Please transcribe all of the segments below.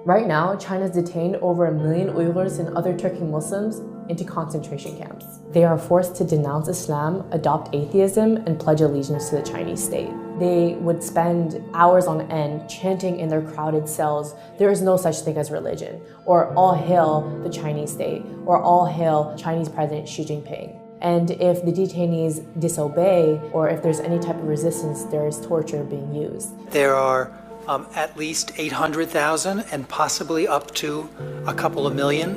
Right now, China's detained over 1 million Uyghurs and other Turkic Muslims into concentration camps. They are forced to denounce Islam, adopt atheism, and pledge allegiance to the Chinese state. They would spend hours on end chanting in their crowded cells, "There is no such thing as religion," or "All hail the Chinese state," or "All hail Chinese President Xi Jinping." And if the detainees disobey, or if there's any type of resistance, there is torture being used. There are at least 800,000 and possibly up to a couple of million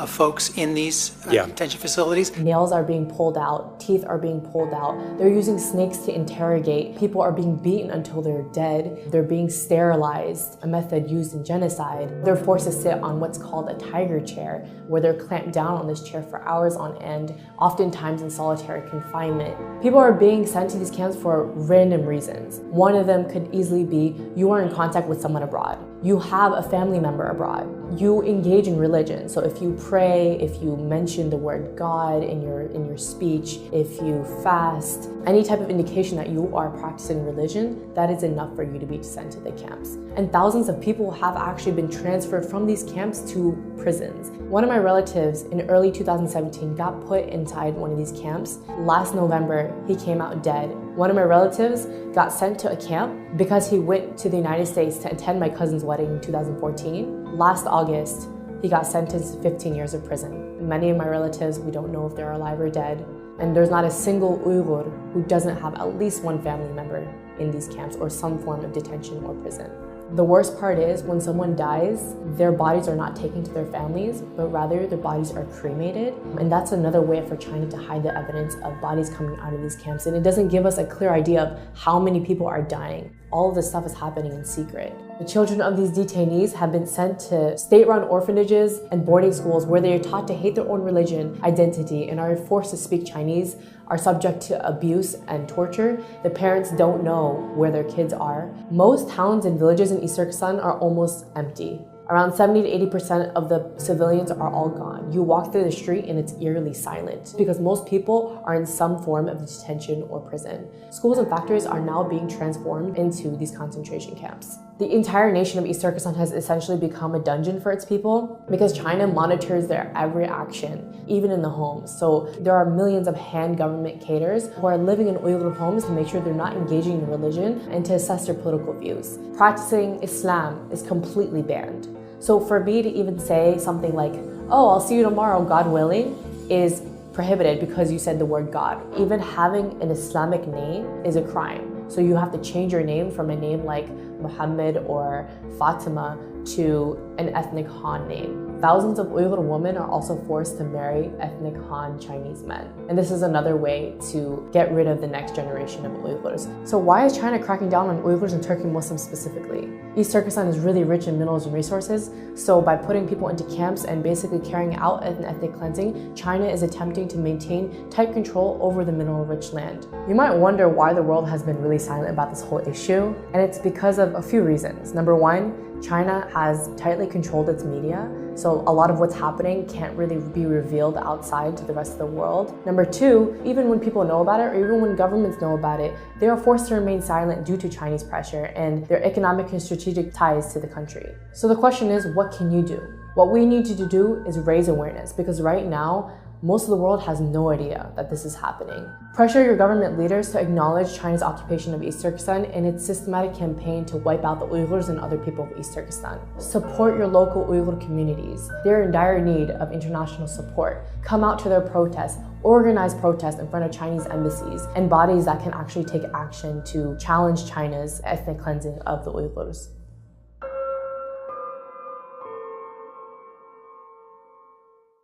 folks in these detention facilities. Nails are being pulled out, teeth are being pulled out. They're using snakes to interrogate. People are being beaten until they're dead. They're being sterilized, a method used in genocide. They're forced to sit on what's called a tiger chair, where they're clamped down on this chair for hours on end, oftentimes in solitary confinement. People are being sent to these camps for random reasons. One of them could easily be you are in contact with someone abroad. You have a family member abroad. You engage in religion. So if you pray, if you mention the word God in your speech, if you fast, any type of indication that you are practicing religion, that is enough for you to be sent to the camps. And thousands of people have actually been transferred from these camps to prisons. One of my relatives in early 2017 got put inside one of these camps. Last November, he came out dead. One of my relatives got sent to a camp because he went to the United States to attend my cousin's wedding in 2014. Last August, he got sentenced to 15 years of prison. Many of my relatives, we don't know if they're alive or dead. And there's not a single Uyghur who doesn't have at least one family member in these camps or some form of detention or prison. The worst part is when someone dies, their bodies are not taken to their families, but rather their bodies are cremated. And that's another way for China to hide the evidence of bodies coming out of these camps. And it doesn't give us a clear idea of how many people are dying. All of this stuff is happening in secret. The children of these detainees have been sent to state-run orphanages and boarding schools where they are taught to hate their own religion, identity, and are forced to speak Chinese, are subject to abuse and torture. The parents don't know where their kids are. Most towns and villages in East Turkestan are almost empty. Around 70 to 80% of the civilians are all gone. You walk through the street and it's eerily silent because most people are in some form of detention or prison. Schools and factories are now being transformed into these concentration camps. The entire nation of East Turkestan has essentially become a dungeon for its people because China monitors their every action, even in the homes. So there are millions of Han government cadres who are living in Uyghur homes to make sure they're not engaging in religion and to assess their political views. Practicing Islam is completely banned. So for me to even say something like, "Oh, I'll see you tomorrow, God willing," is prohibited because you said the word God. Even having an Islamic name is a crime. So you have to change your name from a name like Muhammad or Fatima to an ethnic Han name. Thousands of Uyghur women are also forced to marry ethnic Han Chinese men. And this is another way to get rid of the next generation of Uyghurs. So why is China cracking down on Uyghurs and Turkic Muslims specifically? East Turkestan is really rich in minerals and resources, so by putting people into camps and basically carrying out an ethnic cleansing, China is attempting to maintain tight control over the mineral-rich land. You might wonder why the world has been really silent about this whole issue, and it's because of a few reasons. Number one, China has tightly controlled its media, so a lot of what's happening can't really be revealed outside to the rest of the world. Number two, even when people know about it, or even when governments know about it, they are forced to remain silent due to Chinese pressure and their economic and strategic ties to the country. So the question is, what can you do? What we need to do is raise awareness, because right now, most of the world has no idea that this is happening. Pressure your government leaders to acknowledge China's occupation of East Turkestan and its systematic campaign to wipe out the Uyghurs and other people of East Turkestan. Support your local Uyghur communities. They're in dire need of international support. Come out to their protests. Organize protests in front of Chinese embassies and bodies that can actually take action to challenge China's ethnic cleansing of the Uyghurs.